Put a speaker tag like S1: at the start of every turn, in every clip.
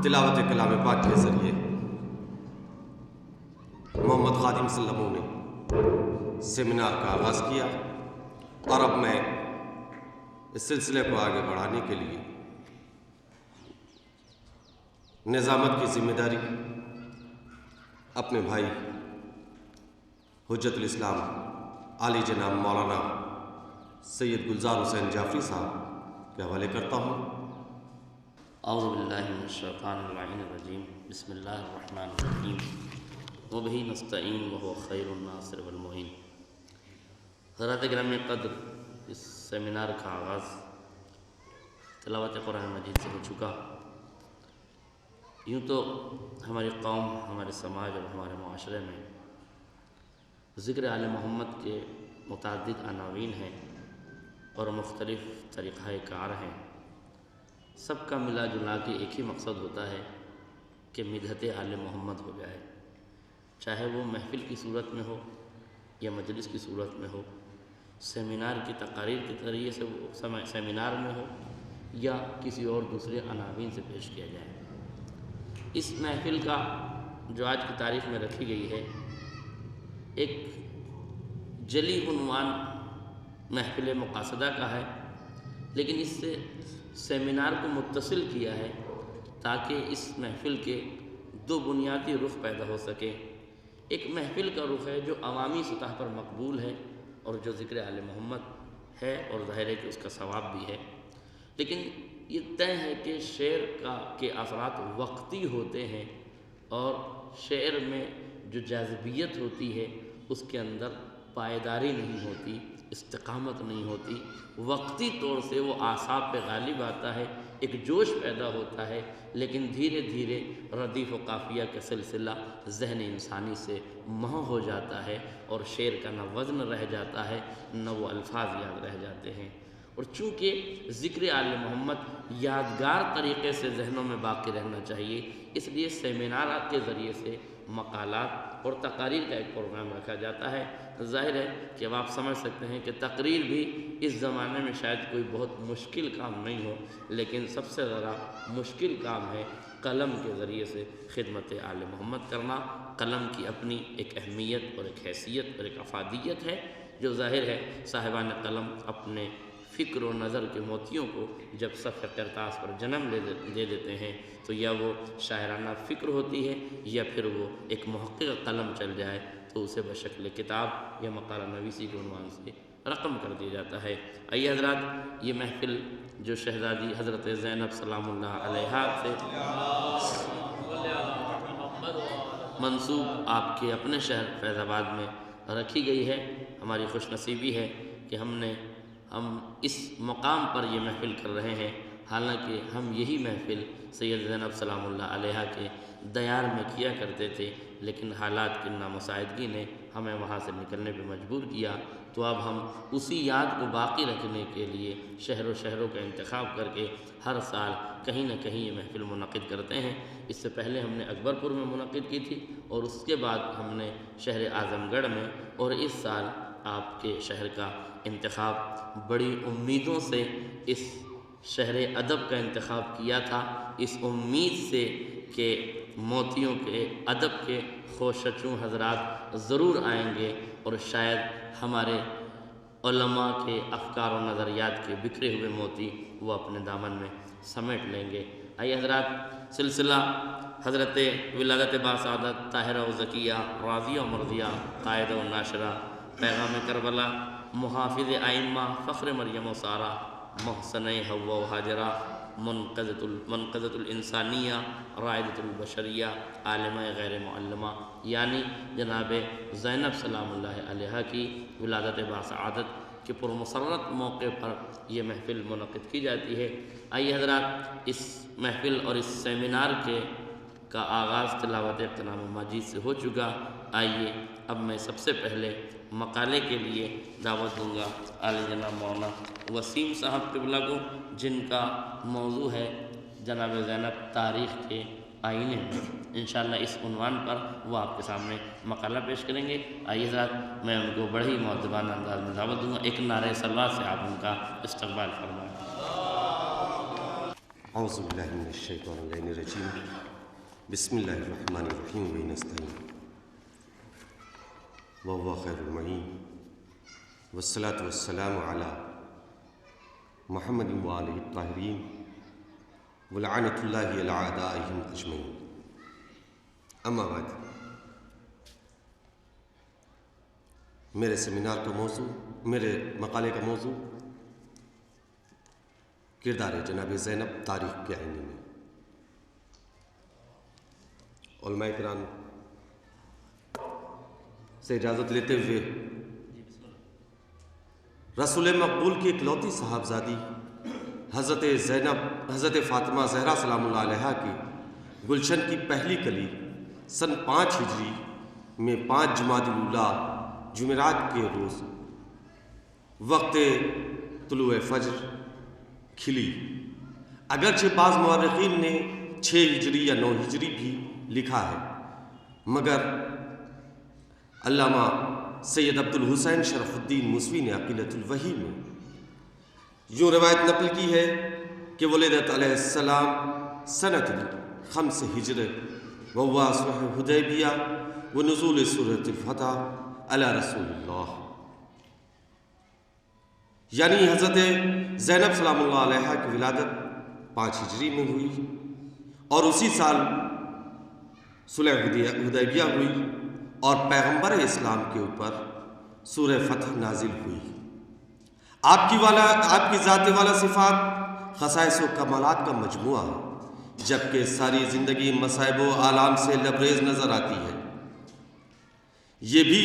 S1: تلاوت کلام پاک کے ذریعے محمد خادم صلی اللہ علیہ وسلم نے سیمینار کا آغاز کیا، اور اب میں اس سلسلے کو آگے بڑھانے کے لیے نظامت کی ذمہ داری اپنے بھائی حجت الاسلام عالی جناب مولانا سید گلزار حسین جعفری صاحب کے حوالے کرتا ہوں۔
S2: اعوذ باللہ من الشیطان اللعین الرجیم، بسم اللہ الرحمن الرحیم، وبہ نستعین وہو خیر الناصر والمعین۔ حضرات گرامی قدر، اس سیمینار کا آغاز تلاوت قرآن مجید سے ہو چکا۔ یوں تو ہماری قوم، ہمارے سماج اور ہمارے معاشرے میں ذکر آل محمد کے متعدد عناوین ہیں اور مختلف طریقہ کار ہیں۔ سب کا ملا جلا کے ایک ہی مقصد ہوتا ہے کہ مدحت آل محمد ہو جائے، چاہے وہ محفل کی صورت میں ہو یا مجلس کی صورت میں ہو، سیمینار کی تقاریر کے ذریعے سے وہ سیمینار میں ہو یا کسی اور دوسرے عناوین سے پیش کیا جائے۔ اس محفل کا جو آج کی تاریخ میں رکھی گئی ہے، ایک جلی عنوان محفل مقاصدہ کا ہے، لیکن اس سے سیمینار کو متصل کیا ہے تاکہ اس محفل کے دو بنیادی رخ پیدا ہو سکے۔ ایک محفل کا رخ ہے جو عوامی سطح پر مقبول ہے اور جو ذکر آل محمد ہے، اور ظاہر ہے کہ اس کا ثواب بھی ہے، لیکن یہ طے ہے کہ شعر کے اثرات وقتی ہوتے ہیں، اور شعر میں جو جاذبیت ہوتی ہے اس کے اندر پائیداری نہیں ہوتی، استقامت نہیں ہوتی، وقتی طور سے وہ اعصاب پہ غالب آتا ہے، ایک جوش پیدا ہوتا ہے، لیکن دھیرے دھیرے ردیف و قافیہ کا سلسلہ ذہن انسانی سے محو ہو جاتا ہے، اور شعر کا نہ وزن رہ جاتا ہے نہ وہ الفاظ یاد رہ جاتے ہیں۔ اور چونکہ ذکر آل محمد یادگار طریقے سے ذہنوں میں باقی رہنا چاہیے، اس لیے سیمینارات کے ذریعے سے مقالات اور تقاریر کا ایک پروگرام رکھا جاتا ہے۔ ظاہر ہے کہ اب آپ سمجھ سکتے ہیں کہ تقریر بھی اس زمانے میں شاید کوئی بہت مشکل کام نہیں ہو، لیکن سب سے ذرا مشکل کام ہے قلم کے ذریعے سے خدمت آل محمد کرنا۔ قلم کی اپنی ایک اہمیت اور ایک حیثیت اور ایک افادیت ہے، جو ظاہر ہے صاحبان قلم اپنے فکر و نظر کے موتیوں کو جب صفحہ کرتاس پر جنم دے دیتے ہیں تو یا وہ شاعرانہ فکر ہوتی ہے، یا پھر وہ ایک محقق قلم چل جائے تو اسے بشکل کتاب یا مقالہ نویسی کے عنوان سے رقم کر دیا جاتا ہے۔ آئیے حضرات، یہ محفل جو شہزادی حضرت زینب سلام اللہ علیہا سے منسوب آپ کے اپنے شہر فیض آباد میں رکھی گئی ہے، ہماری خوش نصیبی ہے کہ ہم اس مقام پر یہ محفل کر رہے ہیں، حالانکہ ہم یہی محفل سید زینب سلام اللہ علیہا کے دیار میں کیا کرتے تھے، لیکن حالات کی نامساعدگی نے ہمیں وہاں سے نکلنے پہ مجبور کیا، تو اب ہم اسی یاد کو باقی رکھنے کے لیے شہروں کا انتخاب کر کے ہر سال کہیں نہ کہیں یہ محفل منعقد کرتے ہیں۔ اس سے پہلے ہم نے اکبرپور میں منعقد کی تھی، اور اس کے بعد ہم نے شہر اعظم گڑھ میں، اور اس سال آپ کے شہر کا انتخاب بڑی امیدوں سے اس شہر ادب کا انتخاب کیا تھا، اس امید سے کہ موتیوں کے ادب کے خوشچوں حضرات ضرور آئیں گے، اور شاید ہمارے علماء کے افکار و نظریات کے بکھرے ہوئے موتی وہ اپنے دامن میں سمیٹ لیں گے۔ آئیے حضرات، سلسلہ حضرت ولادت باسعادت طاہرہ و زکیہ راضیہ و مرضیہ قائدہ و ناشرہ پیغام کربلا محافظ ائمہ فخر مریم و سارہ محسن حوا و حاجرہ منقذۃ الانسانیہ رائدۃ البشریہ عالمہ غیر معلمہ، یعنی جناب زینب سلام اللہ علیہا کی ولادت باسعادت کے پرمسرت موقع پر یہ محفل منعقد کی جاتی ہے۔ آئیے حضرات، اس محفل اور اس سیمینار کا آغاز تلاوت کلام مجید سے ہو چکا۔ آئیے اب میں سب سے پہلے مقالے کے لیے دعوت دوں گا عالی جناب مولانا وسیم صاحب قبلہ کو، جن کا موضوع ہے جناب زینب تاریخ کے آئینے میں۔ انشاءاللہ اس عنوان پر وہ آپ کے سامنے مقالہ پیش کریں گے۔ آئیے حضرات، میں ان کو بڑے ہی مؤدبانہ انداز میں دعوت دوں گا، ایک نعرہ صلوات سے آپ ان کا استقبال فرمائیں۔
S1: اعوذ باللہ من الشیطان اللعین الرجیم بسم اللہ الرحمن الرحیم و نستعین وهو خیر المعین والصلاة والسلام علی محمد وآلہ الطاہرین ولعنۃ اللہ علی اعدائہم اجمعین. اما بعد، میرے سیمینار کا موضوع، میرے مقالے کا موضوع کردار جناب زینب تاریخ کے آئینے میں. علماء کرام سے اجازت لیتے ہوئے رسول مقبول کی اکلوتی صاحبزادی حضرت زینب، حضرت فاطمہ زہرا سلام اللہ علیہا کی گلشن کی پہلی کلی سن 5 ہجری میں 5 جمادی الاولیٰ جمعرات کے روز وقت طلوع فجر کھلی. اگرچہ بعض مورخین نے 6 ہجری یا 9 ہجری بھی لکھا ہے، مگر علامہ سید عبد الحسین شرف الدین موسوی نے عقیدۃ الوحی میں یوں روایت نقل کی ہے کہ ولدت علیہ السلام سنۃ 5 ہجری وهو صلح حدیبیہ ونزول سورۃ الفتح علی رسول اللہ، یعنی حضرت زینب سلام اللہ علیہا کی ولادت 5 ہجری میں ہوئی اور اسی سال صلح حدیبیہ ہوئی اور پیغمبر اسلام کے اوپر سورہ فتح نازل ہوئی. آپ کی ذات والا صفات خصائص و کمالات کا مجموعہ ہے، جبکہ ساری زندگی مصائب و آلام سے لبریز نظر آتی ہے. یہ بھی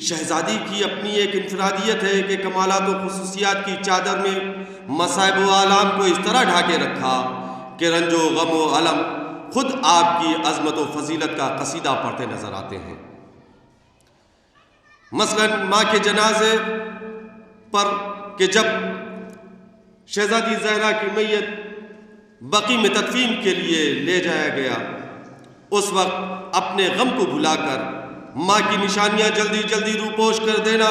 S1: شہزادی کی اپنی ایک انفرادیت ہے کہ کمالات و خصوصیات کی چادر میں مصائب و آلام کو اس طرح ڈھانکے رکھا کہ رنج و غم و علم خود آپ کی عظمت و فضیلت کا قصیدہ پڑھتے نظر آتے ہیں. مثلا ماں کے جنازے پر کہ جب شہزادی زہرا کی میت بقیع میں تدفین کے لیے لے جایا گیا، اس وقت اپنے غم کو بھلا کر ماں کی نشانیاں جلدی جلدی روپوش کر دینا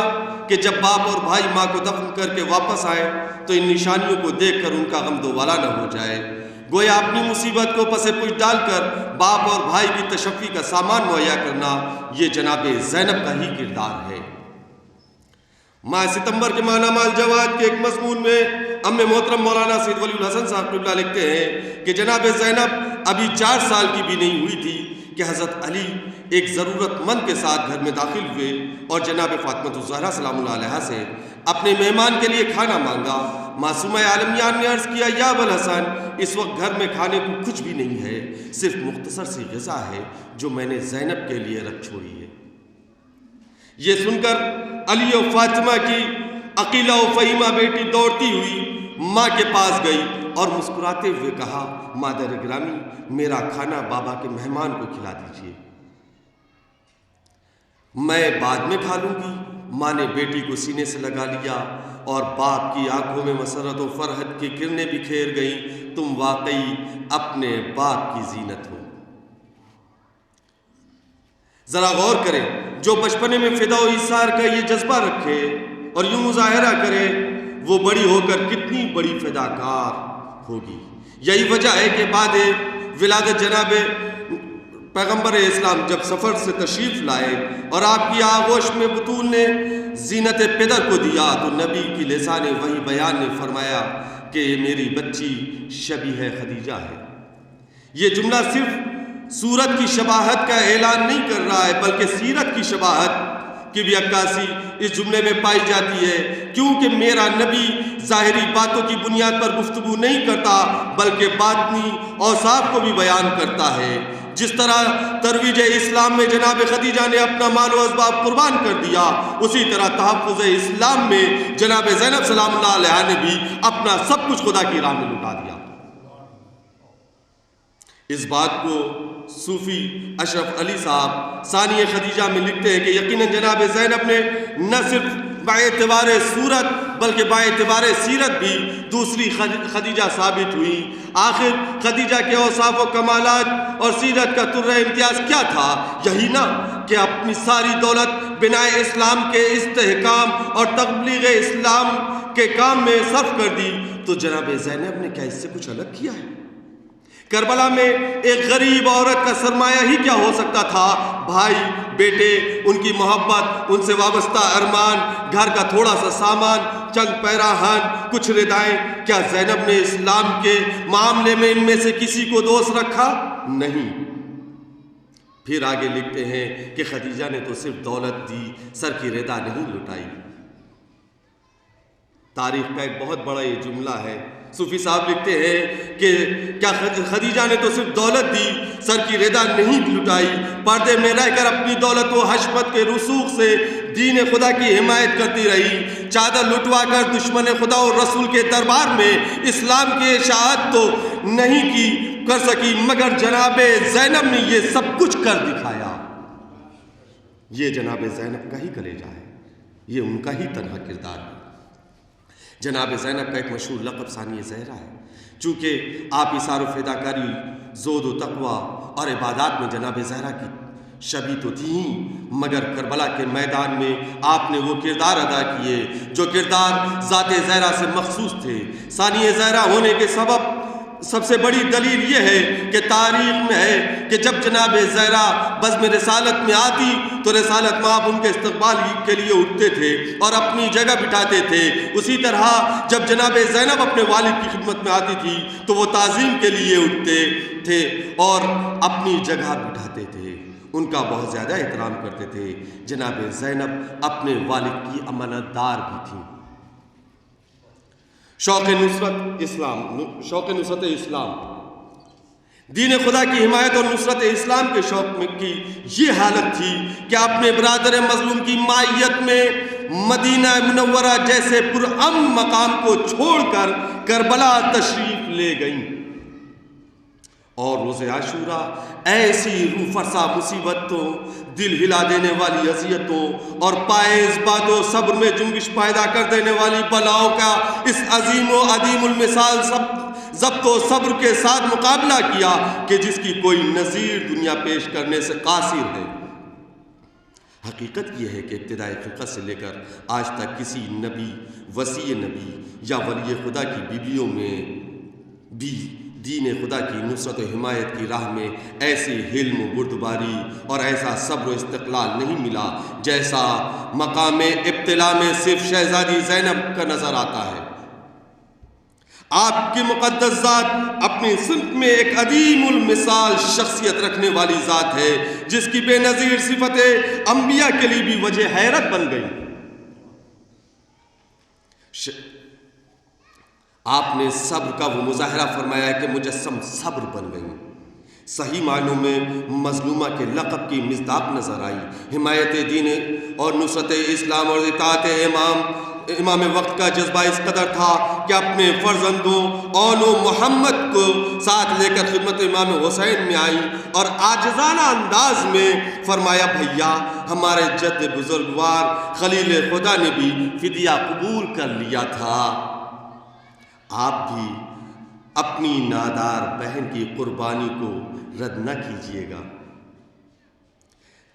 S1: کہ جب باپ اور بھائی ماں کو دفن کر کے واپس آئے تو ان نشانیوں کو دیکھ کر ان کا غم دوبالا نہ ہو جائے. گویا اپنی مصیبت کو پس پش ڈال کر باپ اور بھائی کی تشفی کا سامان مہیا کرنا، یہ جناب زینب کا ہی کردار ہے. ماہ ستمبر کے ماہنامہ الجواد کے ایک مضمون میں ام محترم مولانا سید ولی الحسن صاحب قبلہ لکھتے ہیں کہ جناب زینب ابھی 4 سال کی بھی نہیں ہوئی تھی کہ حضرت علی ایک ضرورت مند کے ساتھ گھر میں داخل ہوئے اور جناب فاطمہ الزہرا سلام اللہ علیہا سے اپنے مہمان کے لیے کھانا مانگا. معصومہ عالمیان نے عرض کیا، یا ابوالحسن، اس وقت گھر میں کھانے کو کچھ بھی نہیں ہے، صرف مختصر سی غذا ہے جو میں نے زینب کے لیے رکھ چھوڑی ہے. یہ سن کر علی و فاطمہ کی عقیلہ و فہیمہ بیٹی دوڑتی ہوئی ماں کے پاس گئی اور مسکراتے ہوئے کہا، مادر گرامی، میرا کھانا بابا کے مہمان کو کھلا دیجیے، میں بعد میں کھا لوں گی. ماں نے بیٹی کو سینے سے لگا لیا اور باپ کی آنکھوں میں مسرت و فرحت کی کرنیں بکھیر گئیں. تم واقعی اپنے باپ کی زینت ہو. ذرا غور کریں، جو بچپنے میں فدا و ایثار کا یہ جذبہ رکھے اور یوں مظاہرہ کرے، وہ بڑی ہو کر کتنی بڑی فداکار ہوگی. یہی وجہ ہے کہ بعد ولادت جناب پیغمبر اسلام جب سفر سے تشریف لائے اور آپ کی آغوش میں بطول نے زینت پدر کو دیا تو نبی کی لسان وحی بیان نے فرمایا کہ یہ میری بچی شبیہ خدیجہ ہے. یہ جملہ صرف صورت کی شباہت کا اعلان نہیں کر رہا ہے، بلکہ سیرت کی شباہت کی بھی عکاسی اس جملے میں پائی جاتی ہے، کیونکہ میرا نبی ظاہری باتوں کی بنیاد پر گفتگو نہیں کرتا بلکہ باطنی اوصاف کو بھی بیان کرتا ہے. جس طرح ترویج اسلام میں جناب خدیجہ نے اپنا مال و اسباب قربان کر دیا، اسی طرح تحفظ اسلام میں جناب زینب سلام اللہ علیہا نے بھی اپنا سب کچھ خدا کی راہ میں لٹا دیا. اس بات کو صوفی اشرف علی صاحب ثانی خدیجہ میں لکھتے ہیں کہ یقیناً جناب زینب نے نہ صرف باعتبار صورت بلکہ باعتبار سیرت بھی دوسری خدیجہ ثابت ہوئی. آخر خدیجہ کے اوصاف و کمالات اور سیرت کا ترہ امتیاز کیا تھا؟ یہی نہ کہ اپنی ساری دولت بنائے اسلام کے استحکام اور تبلیغ اسلام کے کام میں صرف کر دی. تو جناب زینب نے کیا اس سے کچھ الگ کیا ہے؟ کربلا میں ایک غریب عورت کا سرمایہ ہی کیا ہو سکتا تھا؟ بھائی، بیٹے، ان کی محبت، ان سے وابستہ ارمان، گھر کا تھوڑا سا سامان، چند پیراہن، کچھ ردائیں۔ کیا زینب نے اسلام کے معاملے میں ان میں سے کسی کو دوست رکھا؟ نہیں۔ پھر آگے لکھتے ہیں کہ خدیجہ نے تو صرف دولت دی، سر کی ردا نہیں لٹائی۔ تاریخ کا ایک بہت بڑا یہ جملہ ہے۔ صوفی صاحب لکھتے ہیں کہ کیا خدیجہ نے تو صرف دولت دی، سر کی ردا نہیں لٹائی، پردے میں رہ کر اپنی دولت و حشمت کے رسوخ سے دین خدا کی حمایت کرتی رہی، چادر لٹوا کر دشمن خدا اور رسول کے دربار میں اسلام کی اشاعت تو نہیں کر سکی، مگر جناب زینب نے یہ سب کچھ کر دکھایا۔ یہ جناب زینب کا ہی کلیجہ ہے، یہ ان کا ہی تنہا کردار ہے۔ جناب زینب کا ایک مشہور لقب ثانیہ زہرا ہے، چونکہ آپ اثار و فداکاری، زہد و تقوی اور عبادات میں جناب زہرا کی شبیہ تو تھی ہی، مگر کربلا کے میدان میں آپ نے وہ کردار ادا کیے جو کردار ذات زہرا سے مخصوص تھے۔ ثانیہ زہرا ہونے کے سب سے بڑی دلیل یہ ہے کہ تاریخ میں ہے کہ جب جناب زہرا بزم رسالت میں آتی تو رسالت میں آپ ان کے استقبال کے لیے اٹھتے تھے اور اپنی جگہ بٹھاتے تھے۔ اسی طرح جب جناب زینب اپنے والد کی خدمت میں آتی تھی تو وہ تعظیم کے لیے اٹھتے تھے اور اپنی جگہ بٹھاتے تھے، ان کا بہت زیادہ احترام کرتے تھے۔ جناب زینب اپنے والد کی امانت دار بھی تھیں۔ شوق نصرت اسلام، دین خدا کی حمایت اور نصرت اسلام کے شوق میں کی یہ حالت تھی کہ اپنے برادر مظلوم کی مائیت میں مدینہ منورہ جیسے پرامن مقام کو چھوڑ کر کربلا تشریف لے گئیں، اور روز عاشورہ ایسی روح فرسا مصیبتوں، دل ہلا دینے والی اذیتوں اور پائز بات و صبر میں جنبش پیدا کر دینے والی بلاؤں کا اس عظیم و عدیم المثال ضبط و صبر کے ساتھ مقابلہ کیا کہ جس کی کوئی نظیر دنیا پیش کرنے سے قاصر ہے۔ حقیقت یہ ہے کہ ابتدائی خلقت سے لے کر آج تک کسی نبی، وصی نبی یا ولی خدا کی بیویوں میں بھی دین خدا کی نصرت و حمایت کی راہ میں ایسی حلم و بردباری اور ایسا صبر و استقلال نہیں ملا جیسا مقام ابتلا میں صرف شہزادی زینب کا نظر آتا ہے۔ آپ کی مقدس ذات اپنی صنف میں ایک عظیم المثال شخصیت رکھنے والی ذات ہے، جس کی بے نظیر صفتیں انبیاء کے لیے بھی وجہ حیرت بن گئی۔ آپ نے صبر کا وہ مظاہرہ فرمایا کہ مجسم صبر بن گئی۔ صحیح معنوں میں مظلومہ کے لقب کی مصداق نظر آئی۔ حمایت دین اور نصرت اسلام اور اطاعت امام وقت کا جذبہ اس قدر تھا کہ اپنے فرزندوں اون و محمد کو ساتھ لے کر خدمت امام حسین میں آئی اور عاجزانہ انداز میں فرمایا، بھیا، ہمارے جد بزرگوار خلیل خدا نے بھی فدیہ قبول کر لیا تھا، آپ بھی اپنی نادار بہن کی قربانی کو رد نہ کیجیے گا۔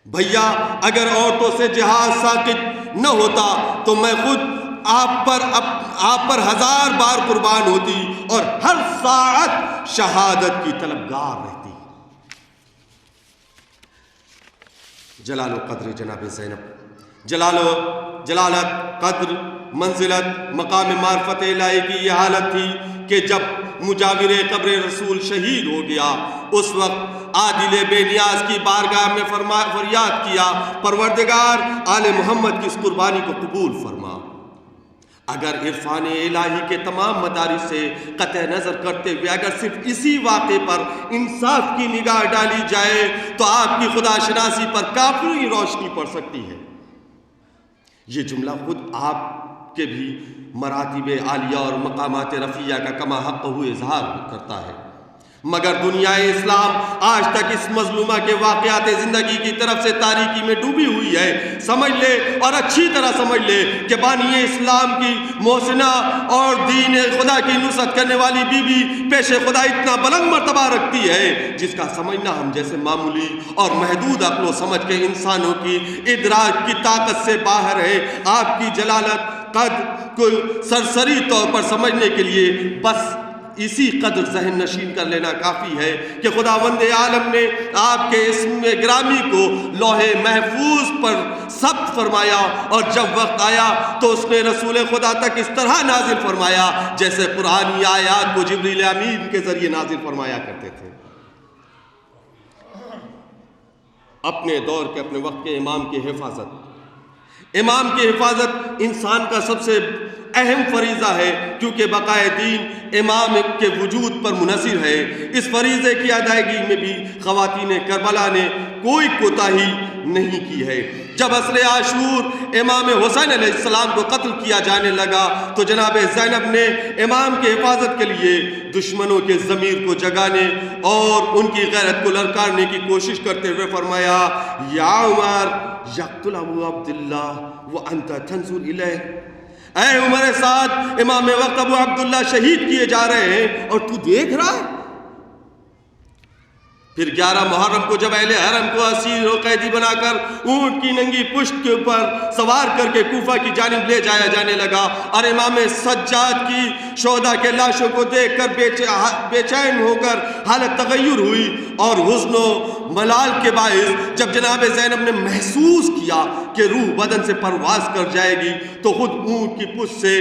S1: بھیا، اگر عورتوں سے جہاد ساقط نہ ہوتا تو میں خود آپ پر 1000 بار قربان ہوتی اور ہر ساعت شہادت کی طلبگار رہتی۔ جلال و قدر جناب زینب، جلالت، قدر، منزلت، مقام معرفت الہی کی یہ حالت تھی کہ جب مجاور قبر رسول شہید ہو گیا، اس وقت عادل بے نیاز کی بارگاہ میں فریاد کیا، پروردگار آل محمد کی اس قربانی کو قبول فرما۔ اگر عرفان الہی کے تمام مدارس سے قطع نظر کرتے ہوئے اگر صرف اسی واقعے پر انصاف کی نگاہ ڈالی جائے تو آپ کی خدا شناسی پر کافی روشنی پڑ سکتی ہے۔ یہ جملہ خود آپ کے بھی مراتب عالیہ اور مقامات رفیعہ کا کما حق ہوئے اظہار کرتا ہے، مگر دنیا اسلام آج تک اس مظلومہ کے واقعات زندگی کی طرف سے تاریکی میں ڈوبی ہوئی ہے۔ سمجھ لے اور اچھی طرح سمجھ لے کہ بانی اسلام کی محسنہ اور دین خدا کی نصرت کرنے والی بی بی پیش خدا اتنا بلند مرتبہ رکھتی ہے جس کا سمجھنا ہم جیسے معمولی اور محدود عقل و سمجھ کے انسانوں کی ادراک کی طاقت سے باہر ہے۔ آپ کی جلالت، قد کو سرسری طور پر سمجھنے کے لیے بس اسی قدر ذہن نشین کر لینا کافی ہے کہ خداوند عالم نے آپ کے اسم گرامی کو لوح محفوظ پر ثبت فرمایا، اور جب وقت آیا تو اس نے رسول خدا تک اس طرح نازل فرمایا جیسے قرآنی آیات کو جبریل امین کے ذریعے نازل فرمایا کرتے تھے۔ اپنے دور کے اپنے وقت کے امام کی حفاظت انسان کا سب سے اہم فریضہ ہے، کیونکہ بقائے دین امام کے وجود پر منحصر ہے۔ اس فریضے کی ادائیگی میں بھی خواتین کربلا نے کوئی کوتاہی نہیں کی ہے۔ جب عصر عاشور امام حسین علیہ السلام کو قتل کیا جانے لگا تو جناب زینب نے امام کی حفاظت کے لیے دشمنوں کے ضمیر کو جگانے اور ان کی غیرت کو للکارنے کی کوشش کرتے ہوئے فرمایا، یا عمر یقتل ابو عبداللہ وانت تنظر الیہ، اے عمر سعد، امام وقت ابو عبداللہ شہید کیے جا رہے ہیں اور تو دیکھ رہا ہے۔ پھر 11 محرم کو جب اہل حرم کو اسیر و قیدی بنا کر اونٹ کی ننگی پشت کے اوپر سوار کر کے کوفہ کی جانب لے جایا جانے لگا، اور امام سجاد کی شہداء کے لاشوں کو دیکھ کر بے چین ہو کر حالت تغیر ہوئی، اور حزن و ملال کے باعث جب جناب زینب نے محسوس کیا کہ روح بدن سے پرواز کر جائے گی تو خود کو اونٹ کی پشت سے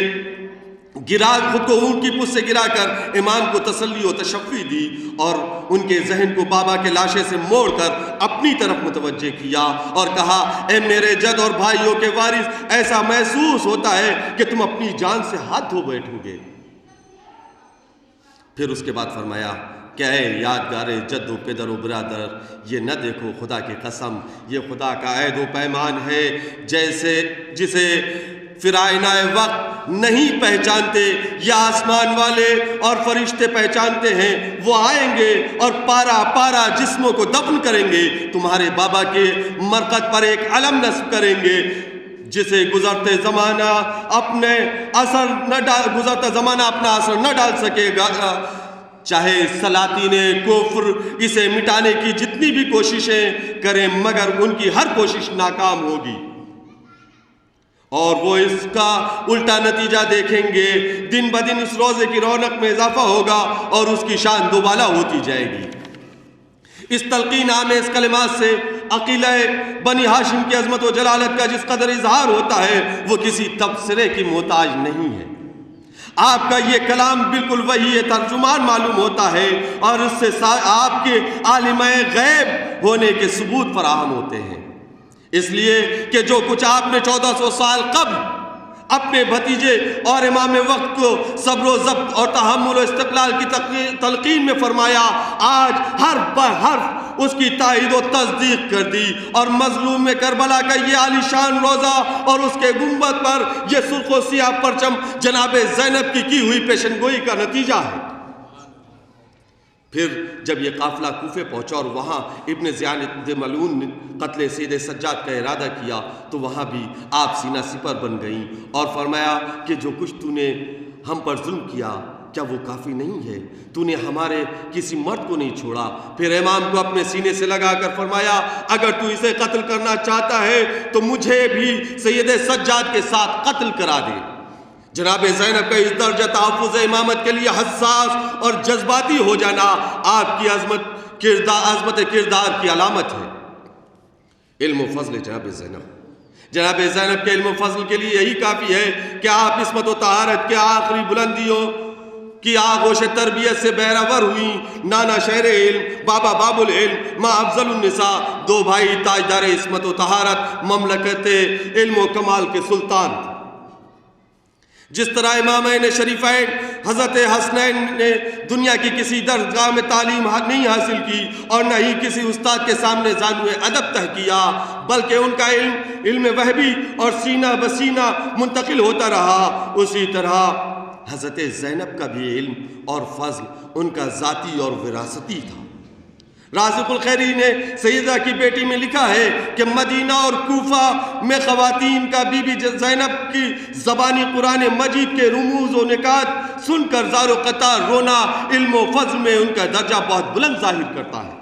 S1: گرا کر امام کو تسلی و تشفی دی، اور ان کے ذہن کو بابا کے لاشے سے موڑ کر اپنی طرف متوجہ کیا اور کہا، اے میرے جد اور بھائیوں کے وارث، ایسا محسوس ہوتا ہے کہ تم اپنی جان سے ہاتھ دھو بیٹھو گے۔ پھر اس کے بعد فرمایا کہ اے یادگار جد و پدر و برادر، یہ نہ دیکھو خدا کی قسم، یہ خدا کا عہد و پیمان ہے جسے فرائض وقت نہیں پہچانتے، یا آسمان والے اور فرشتے پہچانتے ہیں۔ وہ آئیں گے اور پارا پارا جسموں کو دفن کریں گے، تمہارے بابا کے مرقد پر ایک علم نصب کریں گے جسے گزرتے زمانہ اپنا اثر نہ ڈال سکے گا، چاہے سلاطین کفر اسے مٹانے کی جتنی بھی کوششیں کریں، مگر ان کی ہر کوشش ناکام ہوگی، اور وہ اس کا الٹا نتیجہ دیکھیں گے۔ دن بدن اس روزے کی رونق میں اضافہ ہوگا اور اس کی شان دوبالا ہوتی جائے گی۔ اس تلقین آمیز کلمات سے عقیلہ بنی ہاشم کی عظمت و جلالت کا جس قدر اظہار ہوتا ہے وہ کسی تبصرے کی محتاج نہیں ہے۔ آپ کا یہ کلام بالکل وہی ترجمان معلوم ہوتا ہے، اور اس سے آپ کے عالم غیب ہونے کے ثبوت فراہم ہوتے ہیں، اس لیے کہ جو کچھ آپ نے 1400 سال قبل اپنے بھتیجے اور امام وقت کو صبر و ضبط اور تحمل و استقلال کی تلقین میں فرمایا، آج حرف بحرف اس کی تائید و تصدیق کر دی، اور مظلوم کربلا کا یہ عالی شان روضہ اور اس کے گنبد پر یہ سرخ و سیاہ پرچم جناب زینب کی ہوئی پیشن گوئی کا نتیجہ ہے۔ پھر جب یہ قافلہ کوفے پہنچا اور وہاں ابن زیاد ملعون نے قتل سید سجاد کا ارادہ کیا تو وہاں بھی آپ سینہ سپر بن گئیں اور فرمایا کہ جو کچھ تو نے ہم پر ظلم کیا کیا وہ کافی نہیں ہے؟ تو نے ہمارے کسی مرد کو نہیں چھوڑا۔ پھر امام کو اپنے سینے سے لگا کر فرمایا، اگر تو اسے قتل کرنا چاہتا ہے تو مجھے بھی سید سجاد کے ساتھ قتل کرا دے۔ جناب زینب کا اس درجہ تحفظ امامت کے لیے حساس اور جذباتی ہو جانا آپ کی عظمت کردار کی علامت ہے۔ علم و فضل جناب زینب کے علم و فضل کے لیے یہی کافی ہے کہ آپ عصمت و طہارت کے آخری بلندیوں کی آغوش تربیت سے بہرور ہوئیں۔ نانا شہر علم، بابا باب العلم، ماں افضل النساء، دو بھائی تاجدار عصمت و طہارت، مملکت علم و کمال کے سلطان تھے۔ جس طرح امامین شریفین حضرت حسنین نے دنیا کی کسی درسگاہ میں تعلیم نہیں حاصل کی اور نہ ہی کسی استاد کے سامنے زانوِ ادب تہ کیا، بلکہ ان کا علم وہبی اور سینہ بسینہ منتقل ہوتا رہا، اسی طرح حضرت زینب کا بھی علم اور فضل ان کا ذاتی اور وراثتی تھا۔ رازق الخیری نے سیدہ کی بیٹی میں لکھا ہے کہ مدینہ اور کوفہ میں خواتین کا بی بی زینب کی زبانی قرآن مجید کے رموز و نکات سن کر زار و قطار رونا علم و فضل میں ان کا درجہ بہت بلند ظاہر کرتا ہے۔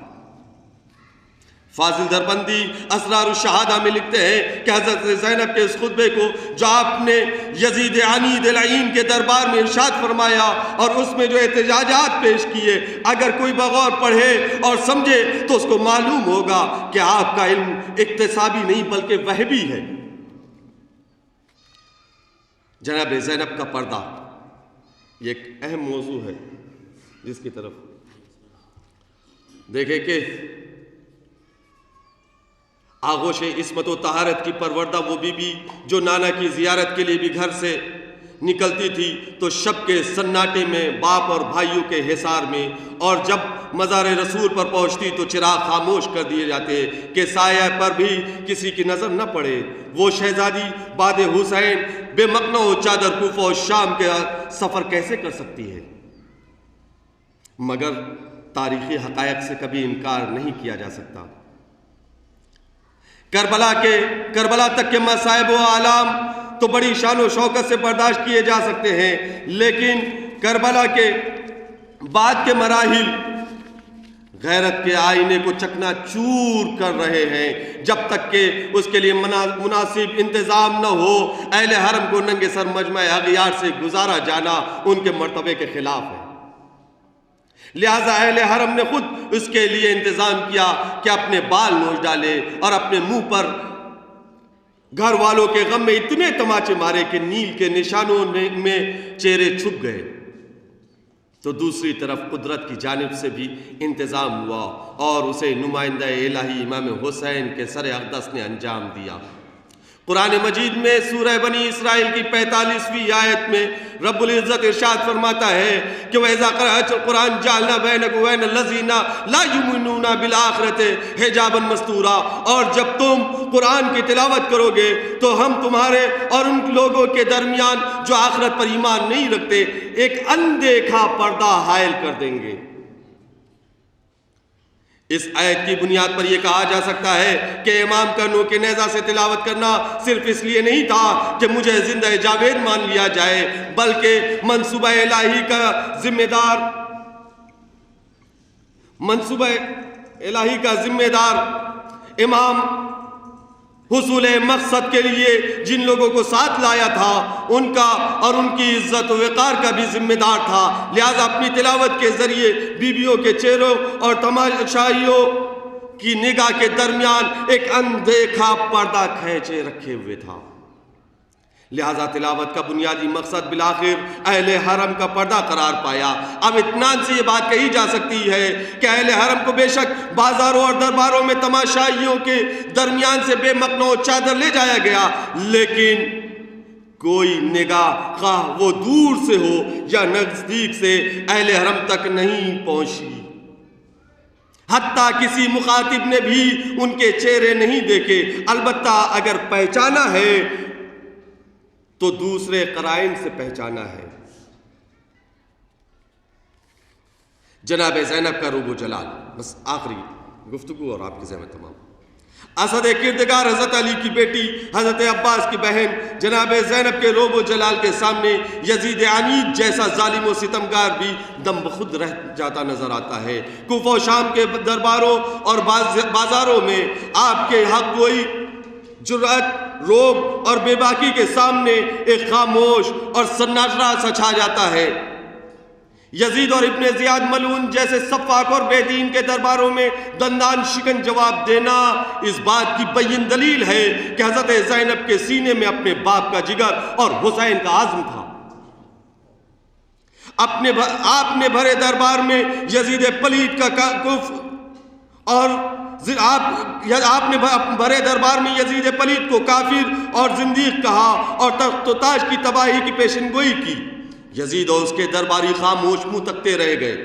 S1: فاضل دربندی اسرار الشہادہ میں لکھتے ہیں کہ حضرت زینب کے اس خطبے کو جو آپ نے یزید عنید العین کے دربار میں ارشاد فرمایا اور اس میں جو احتجاجات پیش کیے، اگر کوئی بغور پڑھے اور سمجھے تو اس کو معلوم ہوگا کہ آپ کا علم اکتسابی نہیں بلکہ وہبی ہے۔ جناب زینب کا پردہ یہ ایک اہم موضوع ہے جس کی طرف دیکھیں کہ آغوش عصمت و طہارت کی پروردہ وہ بی بی جو نانا کی زیارت کے لیے بھی گھر سے نکلتی تھی تو شب کے سناٹے میں باپ اور بھائیوں کے حصار میں، اور جب مزار رسول پر پہنچتی تو چراغ خاموش کر دیے جاتے کہ سایہ پر بھی کسی کی نظر نہ پڑے۔ وہ شہزادی بعد حسین بے مقنع و چادر کوفہ و شام کے سفر کیسے کر سکتی ہے؟ مگر تاریخی حقائق سے کبھی انکار نہیں کیا جا سکتا۔ کربلا تک کے مصائب و آلام تو بڑی شان و شوکت سے برداشت کیے جا سکتے ہیں، لیکن کربلا کے بعد کے مراحل غیرت کے آئینے کو چکنا چور کر رہے ہیں۔ جب تک کہ اس کے لیے مناسب انتظام نہ ہو، اہل حرم کو ننگے سر مجمع اغیار سے گزارا جانا ان کے مرتبے کے خلاف ہے۔ لہذا اہل حرم نے خود اس کے لیے انتظام کیا کہ اپنے بال نوچ ڈالے اور اپنے منہ پر گھر والوں کے غم میں اتنے تماچے مارے کہ نیل کے نشانوں میں چہرے چھپ گئے۔ تو دوسری طرف قدرت کی جانب سے بھی انتظام ہوا اور اسے نمائندہ الہی امام حسین کے سر اقدس نے انجام دیا۔ قرآن مجید میں سورہ بنی اسرائیل کی 45ویں آیت میں رب العزت ارشاد فرماتا ہے کہ وَإِذَا قَرَأْتَ الْقُرْآنَ جَعَلْنَا بَيْنَكَ وَبَيْنَ الَّذِينَ لَا يُؤْمِنُونَ بِالْآخِرَةِ حِجَابًا مَسْتُورًا، اور جب تم قرآن کی تلاوت کرو گے تو ہم تمہارے اور ان لوگوں کے درمیان جو آخرت پر ایمان نہیں رکھتے ایک اندیکھا پردہ حائل کر دیں گے۔ اس آیت کی بنیاد پر یہ کہا جا سکتا ہے کہ امام کا نوک نیزہ سے تلاوت کرنا صرف اس لیے نہیں تھا کہ مجھے زندہ جاوید مان لیا جائے، بلکہ منصوبہ الہی کا ذمہ دار امام حصول مقصد کے لیے جن لوگوں کو ساتھ لایا تھا ان کا اور ان کی عزت و وقار کا بھی ذمہ دار تھا۔ لہذا اپنی تلاوت کے ذریعے بیویوں کے چہروں اور تماشائیوں کی نگاہ کے درمیان ایک اندیکھا پردہ کھینچے رکھے ہوئے تھا۔ لہذا تلاوت کا بنیادی مقصد بالآخر اہل حرم کا پردہ قرار پایا۔ اب اطمینان سے یہ بات کہی جا سکتی ہے کہ اہل حرم کو بے شک بازاروں اور درباروں میں تماشائیوں کے درمیان سے بے مقنع و چادر لے جایا گیا، لیکن کوئی نگاہ خواہ وہ دور سے ہو یا نزدیک سے اہل حرم تک نہیں پہنچی۔ حتیٰ کسی مخاطب نے بھی ان کے چہرے نہیں دیکھے، البتہ اگر پہچانا ہے تو دوسرے قرائن سے پہچانا ہے۔ جناب زینب کا روب و جلال، بس آخری گفتگو اور آپ کی ذمہ تمام۔ اسد کردگار حضرت علی کی بیٹی حضرت عباس کی بہن جناب زینب کے روب و جلال کے سامنے یزید عنید جیسا ظالم و ستمگار بھی دم بخود رہ جاتا نظر آتا ہے۔ کوفہ و شام کے درباروں اور بازاروں میں آپ کے حق گوئی، جرأت، روب اور بے باکی کے سامنے ایک خاموش اور سناٹا سا چھا جاتا ہے۔ یزید اور ابن زیاد ملعون جیسے سفاک اور بے دین کے درباروں میں دندان شکن جواب دینا اس بات کی بین دلیل ہے کہ حضرت زینب کے سینے میں اپنے باپ کا جگر اور حسین کا عزم تھا۔ آپ نے بھرے دربار میں یزید پلید کا کفر اور آپ نے بھرے دربار میں یزید پلید کو کافر اور زندیق کہا اور تخت و تاج کی تباہی کی پیشن گوئی کی۔ یزید اور اس کے درباری خاموش منہ تکتے رہ گئے،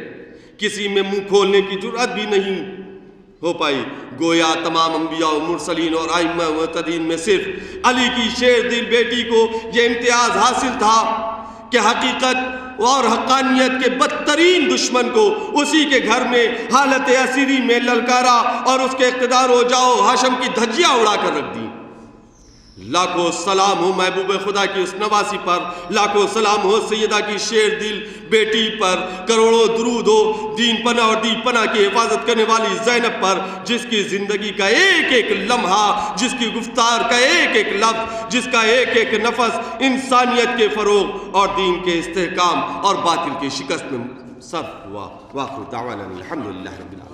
S1: کسی میں منہ کھولنے کی جرأت بھی نہیں ہو پائی۔ گویا تمام انبیاء و مرسلین اور ائمہ و مہتدین میں صرف علی کی شیر دل بیٹی کو یہ امتیاز حاصل تھا کہ حقیقت اور حقانیت کے بدترین دشمن کو اسی کے گھر میں حالت اسیری میں للکارا اور اس کے اقتدار ہو جاؤ ہاشم کی دھجیاں اڑا کر رکھ دی۔ لاکھوں سلام ہو محبوب خدا کی اس نواسی پر، لاکھوں سلام ہو سیدہ کی شیر دل بیٹی پر، کروڑوں درود ہو دین پناہ اور دی پناہ کی حفاظت کرنے والی زینب پر، جس کی زندگی کا ایک ایک لمحہ، جس کی گفتار کا ایک ایک لفظ، جس کا ایک ایک نفس انسانیت کے فروغ اور دین کے استحکام اور باطل کی شکست میں صرف ہوا۔ وآخر دعوانا الحمدللہ رب العالمین۔